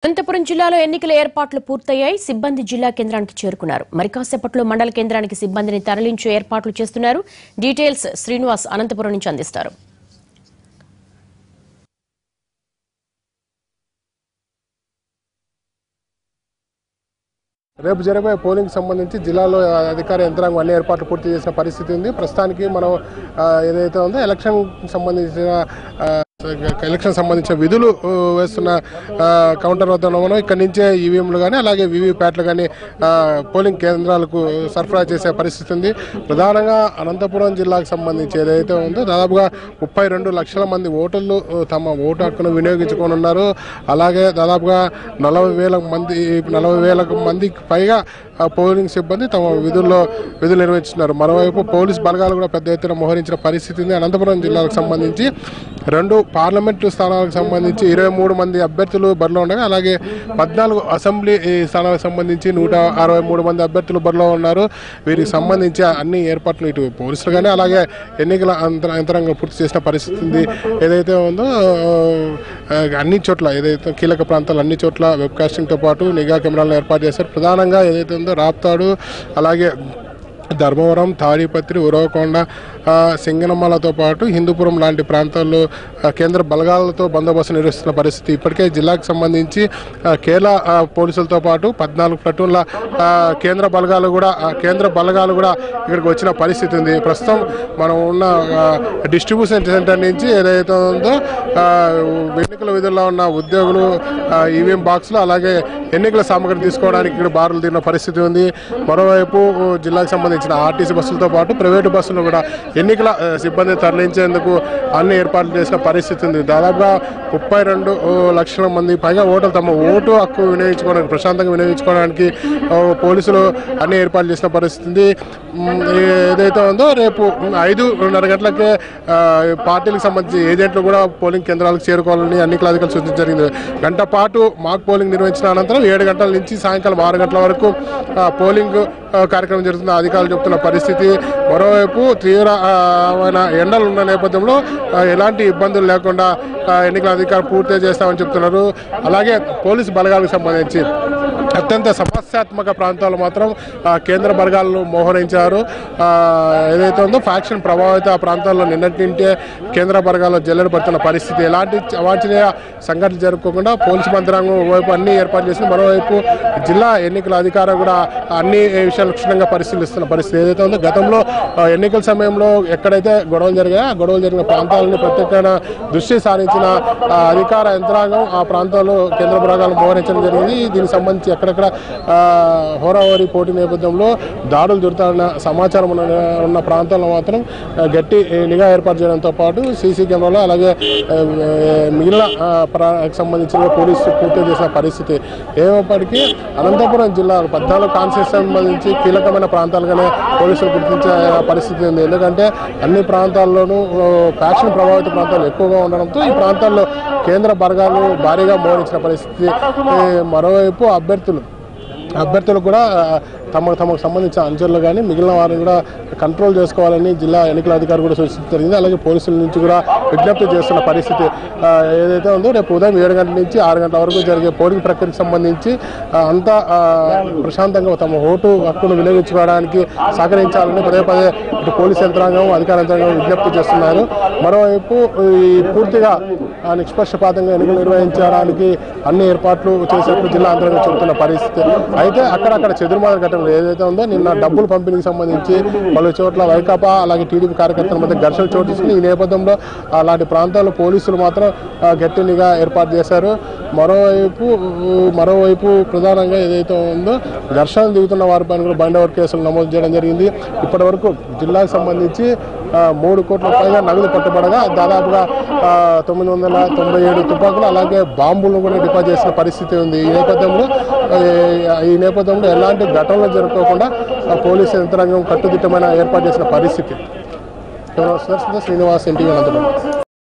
అనంతపురం జిల్లాలో ఎన్నికల ఏర్పాట్లు పూర్తయ్యాయి. సిబ్బంది జిల్లా కేంద్రానికి చేరుకున్నారు. మరికాసేపట్లో మండల కేంద్రానికి సిబ్బందిని తరలించే ఏర్పాట్లు చేస్తున్నారు. డీటెయిల్స్ శ్రీనివాస్ అనంతపురం నుంచి అందిస్తారు. రేపు జరిగే పోలింగ్ సంబంధించి జిల్లాలో అధికార యంత్రాంగం అన్ని ఏర్పాట్లు పూర్తి చేసిన పరిస్థితి ఉంది. ప్రస్తుతానికి మనం ఏదైతే ఉందో ఎలక్షన్ సంబంధించిన విధులు వేస్తున్న కౌంటర్ వద్ద మనం ఇక్కడి నుంచే ఈవీఎంలు కానీ అలాగే వీవీప్యాట్లు కానీ పోలింగ్ కేంద్రాలకు సరఫరా చేసే పరిస్థితి ఉంది. ప్రధానంగా అనంతపురం జిల్లాకు సంబంధించి ఏదైతే ఉందో దాదాపుగా 32 లక్షల మంది ఓటర్లు తమ ఓటు హక్కును వినియోగించుకోనున్నారు. అలాగే దాదాపుగా 40,000 మందికి పైగా పోలింగ్ సిబ్బంది తమ విధులు నిర్వహిస్తున్నారు. మరోవైపు పోలీస్ బలగాలు కూడా పెద్ద ఎత్తున మోహరించిన పరిస్థితి ఉంది. అనంతపురం జిల్లాకు సంబంధించి 2 పార్లమెంటు స్థానాలకు సంబంధించి 23 మంది అభ్యర్థులు బరిలో ఉండగా అలాగే 14 అసెంబ్లీ స్థానాలకు సంబంధించి 163 మంది అభ్యర్థులు బరిలో ఉన్నారు. వీరికి సంబంధించి అన్ని ఏర్పాట్లు ఇటు పోలీసులు కానీ అలాగే ఎన్నికల యంత్రాంగం పూర్తి చేసిన పరిస్థితి ఉంది. ఏదైతే ఉందో అన్ని చోట్ల ఏదైతే కీలక ప్రాంతాలు అన్ని చోట్ల వెబ్ కాస్టింగ్తో పాటు నిఘా కెమెరాలను ఏర్పాటు చేశారు. ప్రధానంగా ఏదైతే ఉందో రాప్తాడు అలాగే ధర్మవరం, తాడిపత్రి, ఉరవకొండ, సింగనమలతో పాటు హిందూపురం లాంటి ప్రాంతాల్లో కేంద్ర బలగాలతో బందోబస్తు నిర్వహిస్తున్న పరిస్థితి. ఇప్పటికే జిల్లాకు సంబంధించి కేరళ పోలీసులతో పాటు 14 ప్లటూన్ల కేంద్ర బలగాలు కూడా ఇక్కడికి వచ్చిన పరిస్థితి ఉంది. ప్రస్తుతం మనం ఉన్న డిస్ట్రిబ్యూషన్ సెంటర్ నుంచి ఏదైతే ఉందో ఎన్నికల విధుల్లో ఉన్న ఉద్యోగులు ఈవీఎం బాక్సులు అలాగే ఎన్నికల సామగ్రి తీసుకోవడానికి ఇక్కడ బారులు తీరిన పరిస్థితి ఉంది. మరోవైపు జిల్లాకు సంబంధించిన ఆర్టీసీ బస్సులతో పాటు ప్రైవేటు బస్సులు కూడా ఎన్నికల సిబ్బంది తరలించేందుకు అన్ని ఏర్పాట్లు చేసిన పరిస్థితి ఉంది. దాదాపుగా 32 లక్షల మంది పైగా ఓటర్లు తమ ఓటు హక్కు ప్రశాంతంగా వినియోగించుకోవడానికి పోలీసులు అన్ని ఏర్పాట్లు చేసిన పరిస్థితి ఉంది. ఏదైతే ఉందో రేపు 5:30 గంటలకే పార్టీలకు సంబంధించి ఏజెంట్లు కూడా పోలింగ్ కేంద్రాలకు చేరుకోవాలని ఎన్నికల అధికారులు సూచించడం జరిగింది. గంట పాటు మాక్ పోలింగ్ నిర్వహించిన అనంతరం 7 గంటల నుంచి సాయంకాలం 6 గంటల వరకు పోలింగ్ కార్యక్రమం జరుగుతున్న అధికారులు చెబుతున్న పరిస్థితి. మరోవైపు తీవ్రమైన ఎండలు ఉన్న నేపథ్యంలో ఎలాంటి ఇబ్బందులు లేకుండా ఎన్నికల అధికారులు పూర్తి చేస్తామని చెప్తున్నారు. అలాగే పోలీసు బలగాలకు సంబంధించి అత్యంత సమస్యాత్మక ప్రాంతాలు మాత్రం కేంద్ర బలగాలను మోహరించారు. ఏదైతే ఉందో ఫ్యాక్షన్ ప్రభావిత ప్రాంతాల్లో నిన్నటింటే కేంద్ర బలగాల్లో జల్లెడ పడుతున్న పరిస్థితి. ఎలాంటి అవాంఛనీయ సంఘటనలు జరగకుండా పోలీసు యంత్రాంగం ఒకవైపు అన్ని ఏర్పాటు చేసి మరోవైపు జిల్లా ఎన్నికల అధికారులు కూడా అన్ని విషయాలు క్షుణ్ణంగా పరిశీలిస్తున్న పరిస్థితి. ఏదైతే ఉందో గతంలో ఎన్నికల సమయంలో ఎక్కడైతే గొడవలు జరిగాయో ఆ గొడవలు జరిగిన ప్రాంతాలను ప్రత్యేకంగా దృష్టి సారించిన అధికార యంత్రాంగం ఆ ప్రాంతాల్లో కేంద్ర బలగాలను మోహరించడం జరిగింది. దీనికి సంబంధించి ఎక్కడెక్కడ హోరాహోరీ పోటీ నేపథ్యంలో దాడులు జరుగుతున్న సమాచారం ఉన్న ప్రాంతాల్లో మాత్రం గట్టి నిఘా ఏర్పాటు చేయడంతో పాటు సీసీ కెమెరాలు అలాగే మిగిలిన సంబంధించిన పోలీసు పూర్తి చేసిన పరిస్థితి. ఏమైనప్పటికీ అనంతపురం జిల్లా 14 కాన్స్టిట్యూన్సీ సంబంధించి కీలకమైన ప్రాంతాలుగానే పోలీసులు గుర్తించే పరిస్థితి ఉంది. ఎందుకంటే అన్ని ప్రాంతాల్లోనూ ఫ్యాక్షన్ ప్రభావిత ప్రాంతాలు ఎక్కువగా ఉండడంతో ఈ ప్రాంతాల్లో కేంద్ర బలగాలు భారీగా మోహరించిన పరిస్థితి. మరోవైపు అభ్యర్థులు కూడా తమకు సంబంధించిన అంచనలు కానీ మిగిలిన వారిని కూడా కంట్రోల్ చేసుకోవాలని జిల్లా ఎన్నికల అధికారి కూడా సూచించడం జరిగింది. అలాగే పోలీసుల నుంచి కూడా విజ్ఞప్తి చేస్తున్న పరిస్థితి ఏదైతే ఉందో రేపు ఉదయం 7 గంటల నుంచి 6 గంటల వరకు జరిగే పోలింగ్ ప్రక్రియకు సంబంధించి అంతా ప్రశాంతంగా తమ ఓటు హక్కును వినియోగించుకోవడానికి సహకరించాలని పదే ఇటు పోలీసు యంత్రాంగం అధికార యంత్రాంగం విజ్ఞప్తి చేస్తున్నారు. మరోవైపు పూర్తిగా నిష్పక్షపాతంగా ఎన్నికలు నిర్వహించడానికి అన్ని ఏర్పాట్లు చేసేట్లు జిల్లా యంత్రాంగం చెబుతున్న పరిస్థితి. అయితే అక్కడక్కడ చెదురుమారు ఘటనలు ఏదైతే ఉందో నిన్న డబ్బుల పంపిణీకి సంబంధించి పలు చోట్ల వైకాపా అలాగే టీడీపీ కార్యకర్తల మధ్య ఘర్షణ చోటు తీసుకుని ఈ నేపథ్యంలో అలాంటి ప్రాంతాల్లో పోలీసులు మాత్రం గట్టి నిఘా ఏర్పాటు చేశారు. మరోవైపు ప్రధానంగా ఏదైతే ఉందో ఘర్షణ దిగుతున్న వారిపైన కూడా బైండోవర్ కేసులు నమోదు చేయడం జరిగింది. ఇప్పటి వరకు జిల్లాకు సంబంధించి 3 కోట్ల పైగా నగదు పట్టుబడగా దాదాపుగా 997 తుపాకులు అలాగే బాంబులను కూడా డిపాజిట్ చేసిన పరిస్థితి ఉంది. ఈ నేపథ్యంలో ఎలాంటి ఘటనలు జరగకుండా పోలీసు యంత్రాంగం కట్టుదిట్టమైన ఏర్పాటు చేసిన పరిస్థితి. శ్రీనివాస్, ఎన్టీవీ అనంతపురం.